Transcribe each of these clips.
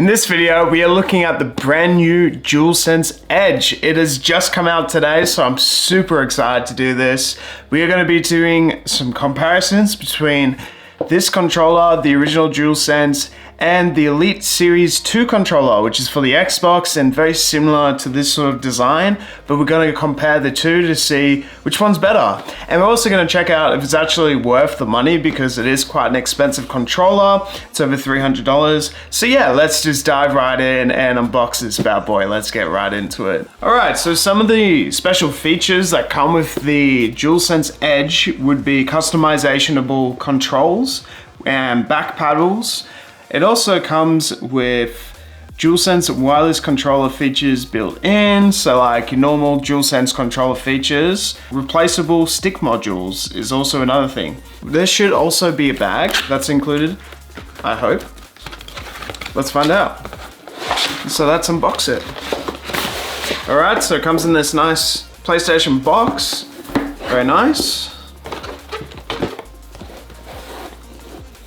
In this video, we are looking at the brand new DualSense Edge. It has just come out today, so I'm super excited to do this. We are going to be doing some comparisons between this controller, the original DualSense, and the Elite Series 2 controller, which is for the Xbox and very similar to this sort of design, but we're going to compare the two to see which one's better. And we're also going to check out if it's actually worth the money, because it is quite an expensive controller. It's over $300. So yeah, let's just dive right in and unbox this bad boy. Let's get right into it. Alright, so some of the special features that come with the DualSense Edge would be customizable controls and back paddles. It also comes with DualSense wireless controller features built in, so like your normal DualSense controller features. Replaceable stick modules is also another thing. There should also be a bag that's included, I hope. Let's find out. So let's unbox it. Alright, so it comes in this nice PlayStation box. Very nice.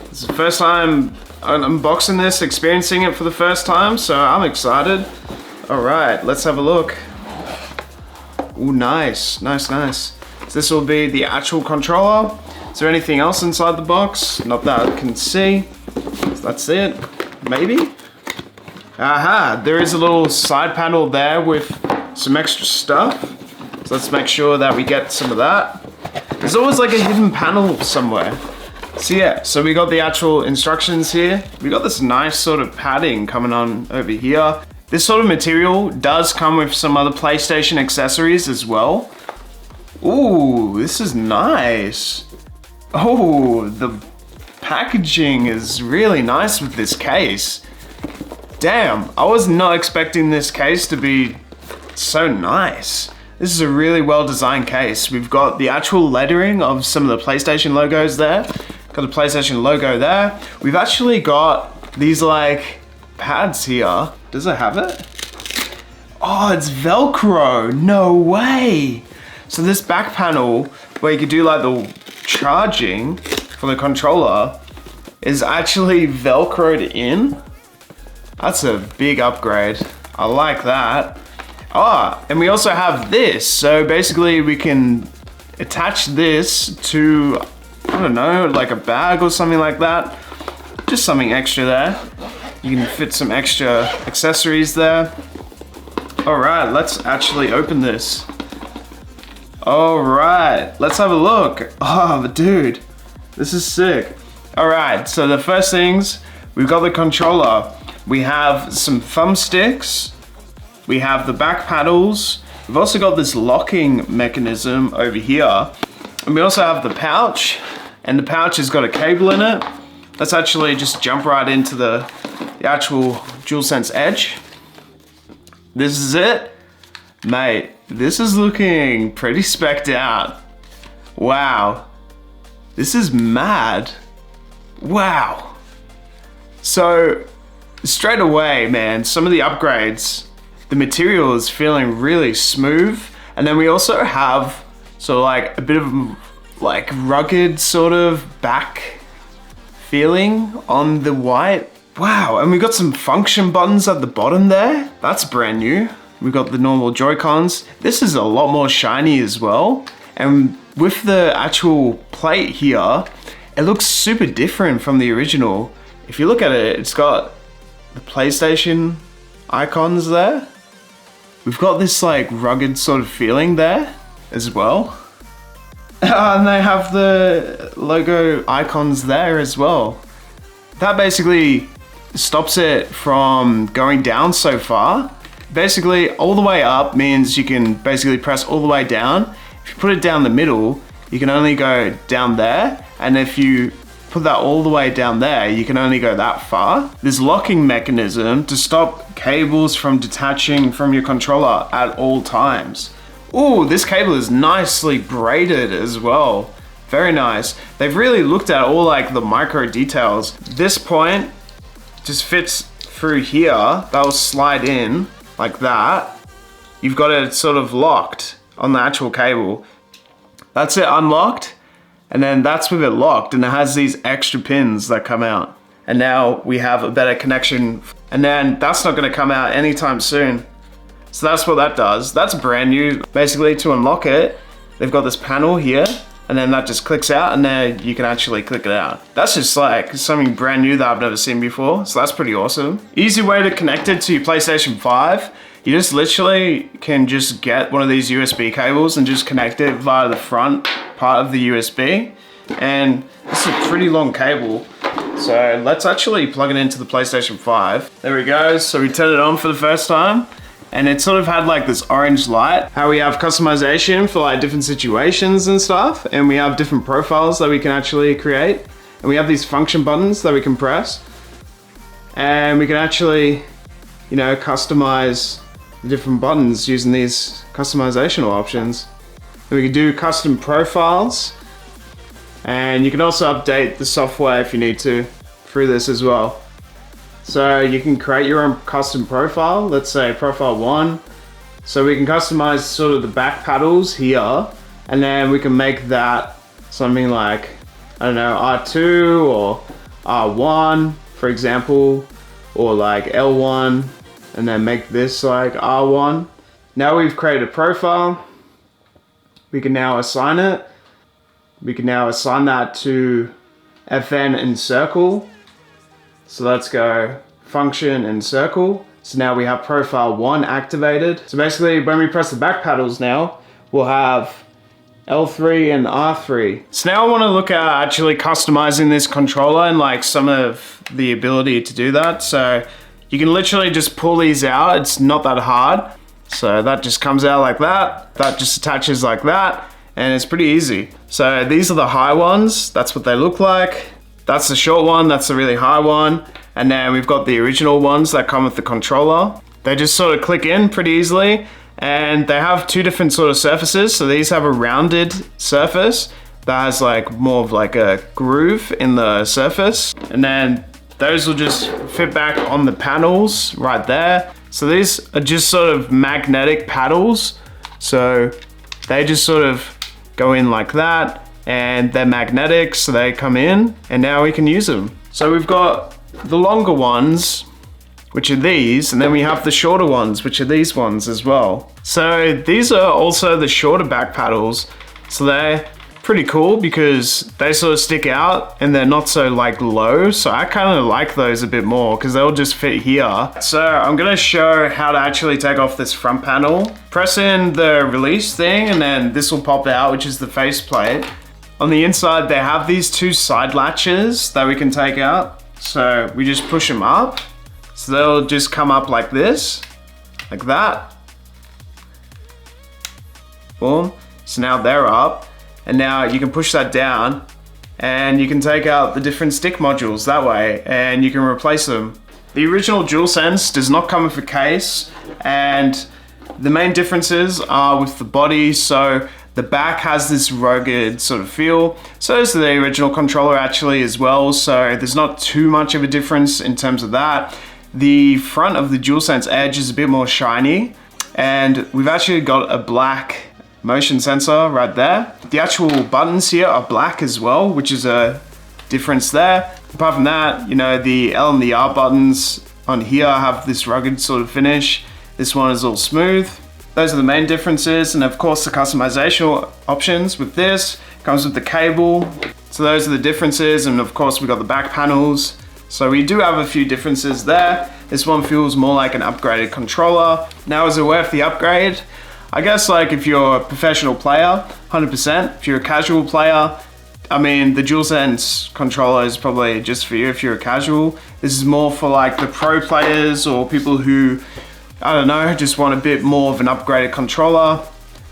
This is the first time I'm unboxing this, experiencing it for the first time, so I'm excited. Alright, let's have a look. Ooh, nice, nice, nice. So this will be the actual controller. Is there anything else inside the box? Not that I can see. So that's it, maybe? Aha, there is a little side panel there with some extra stuff. So let's make sure that we get some of that. There's always like a hidden panel somewhere. So yeah, so we got the actual instructions here. We got this nice sort of padding coming on over here. This sort of material does come with some other PlayStation accessories as well. Ooh, this is nice. Oh, the packaging is really nice with this case. Damn, I was not expecting this case to be so nice. This is a really well designed case. We've got the actual lettering of some of the PlayStation logos there. Got the PlayStation logo there. We've actually got these like pads here. Does it have it? Oh, it's Velcro. No way. So this back panel where you could do like the charging for the controller is actually Velcroed in. That's a big upgrade. I like that. Ah, and we also have this. So basically we can attach this to, I don't know, like a bag or something like that. Just something extra there. You can fit some extra accessories there. All right, let's actually open this. All right, let's have a look. Oh, dude, this is sick. All right, so the first things, we've got the controller. We have some thumbsticks. We have the back paddles. We've also got this locking mechanism over here. And we also have the pouch. And the pouch has got a cable in it. Let's actually just jump right into the actual DualSense Edge. This is it. Mate, this is looking pretty specced out. Wow. This is mad. Wow. So, straight away, man, some of the upgrades, the material is feeling really smooth. And then we also have sort of like a bit of like rugged sort of back feeling on the white. Wow, and we got some function buttons at the bottom there. That's brand new. We've got the normal Joy-Cons. This is a lot more shiny as well. And with the actual plate here, it looks super different from the original. If you look at it, it's got the PlayStation icons there. We've got this like rugged sort of feeling there as well. And they have the logo icons there as well. That basically stops it from going down so far. Basically, all the way up means you can basically press all the way down. If you put it down the middle, you can only go down there. And if you put that all the way down there, you can only go that far. This locking mechanism to stop cables from detaching from your controller at all times. Ooh, this cable is nicely braided as well. Very nice. They've really looked at all like the micro details. This point just fits through here. That will slide in like that. You've got it sort of locked on the actual cable. That's it unlocked. And then that's with it locked, and it has these extra pins that come out. And now we have a better connection And then that's not gonna come out anytime soon. So that's what that does. That's brand new. Basically, to unlock it, they've got this panel here, and then that just clicks out, and then you can actually click it out. That's just like something brand new that I've never seen before, so that's pretty awesome. Easy way to connect it to your PlayStation 5. You just literally can just get one of these USB cables and just connect it via the front part of the USB. And this is a pretty long cable. So let's actually plug it into the PlayStation 5. There we go, so we turned it on for the first time. And it sort of had like this orange light. How we have customization for like different situations and stuff. And we have different profiles that we can actually create. And we have these function buttons that we can press. And we can actually, you know, customize the different buttons using these customizational options. And we can do custom profiles. And you can also update the software if you need to through this as well. So you can create your own custom profile, let's say profile 1. So we can customize sort of the back paddles here, and then we can make that something like, I don't know, R2 or R1, for example, or like L1, and then make this like R1. Now we've created a profile, we can now assign it. We can now assign that to FN and circle. So let's go function and circle. So now we have profile 1 activated. So basically when we press the back paddles now, we'll have L3 and R3. So now I want to look at actually customizing this controller and like some of the ability to do that. So you can literally just pull these out. It's not that hard. So that just comes out like that. That just attaches like that. And it's pretty easy. So these are the high ones. That's what they look like. That's the short one, that's the really high one. And then we've got the original ones that come with the controller. They just sort of click in pretty easily. And they have two different sort of surfaces. So these have a rounded surface that has like more of like a groove in the surface. And then those will just fit back on the panels right there. So these are just sort of magnetic paddles. So they just sort of go in like that. And they're magnetic, so they come in, and now we can use them. So we've got the longer ones, which are these, and then we have the shorter ones, which are these ones as well. So these are also the shorter back paddles. So they're pretty cool because they sort of stick out and they're not so like low. So I kind of like those a bit more because they'll just fit here. So I'm gonna show how to actually take off this front panel. Press in the release thing and then this will pop out, which is the faceplate. On the inside, they have these two side latches that we can take out. So we just push them up. So they'll just come up like this, like that. Boom. So now they're up. And now you can push that down and you can take out the different stick modules that way and you can replace them. The original DualSense does not come with a case, and the main differences are with the body. So the back has this rugged sort of feel. So does the original controller actually as well. So there's not too much of a difference in terms of that. The front of the DualSense Edge is a bit more shiny, and we've actually got a black motion sensor right there. The actual buttons here are black as well, which is a difference there. Apart from that, you know, the L and the R buttons on here have this rugged sort of finish. This one is all smooth. Those are the main differences. And of course the customization options with this comes with the cable. So those are the differences. And of course we got the back panels. So we do have a few differences there. This one feels more like an upgraded controller. Now, is it worth the upgrade? I guess like if you're a professional player, 100%. If you're a casual player, I mean, the DualSense controller is probably just for you if you're a casual. This is more for like the pro players or people who, I don't know, just want a bit more of an upgraded controller,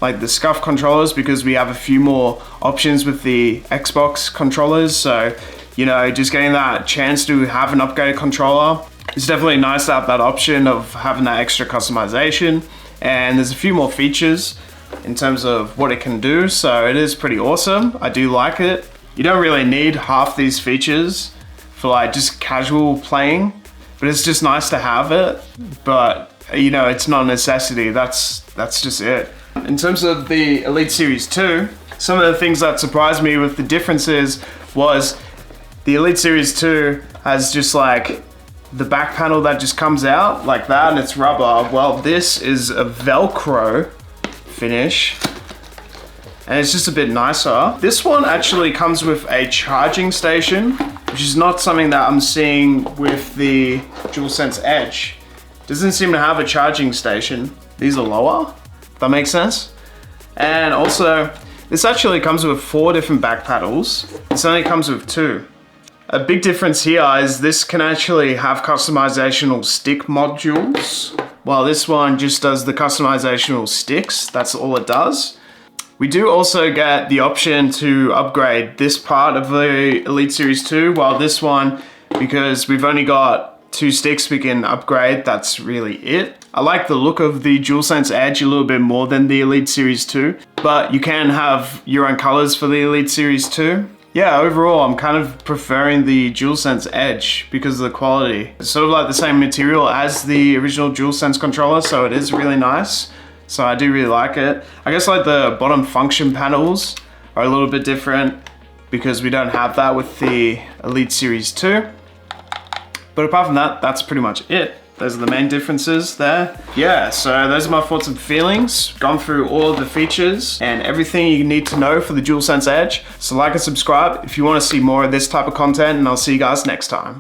like the SCUF controllers, because we have a few more options with the Xbox controllers. So, you know, just getting that chance to have an upgraded controller, it's definitely nice to have that option of having that extra customization. And there's a few more features in terms of what it can do. So it is pretty awesome. I do like it. You don't really need half these features for like just casual playing, but it's just nice to have it. But you know, it's not a necessity. That's just it. In terms of the Elite Series 2, some of the things that surprised me with the differences was the Elite Series 2 has just like the back panel that just comes out like that and it's rubber. Well, this is a Velcro finish and it's just a bit nicer. This one actually comes with a charging station, which is not something that I'm seeing with the DualSense Edge. Doesn't seem to have a charging station. These are lower, if that makes sense. And also, this actually comes with 4 different back paddles. This only comes with 2. A big difference here is this can actually have customizational stick modules, while this one just does the customizational sticks. That's all it does. We do also get the option to upgrade this part of the Elite Series 2, while this one, because we've only got 2 sticks we can upgrade, that's really it. I like the look of the DualSense Edge a little bit more than the Elite Series 2, but you can have your own colors for the Elite Series 2. Yeah, overall, I'm kind of preferring the DualSense Edge because of the quality. It's sort of like the same material as the original DualSense controller, so it is really nice. So I do really like it. I guess like the bottom function panels are a little bit different because we don't have that with the Elite Series 2. But apart from that, that's pretty much it. Those are the main differences there. Yeah, so those are my thoughts and feelings. Gone through all of the features and everything you need to know for the DualSense Edge. So like and subscribe if you want to see more of this type of content, and I'll see you guys next time.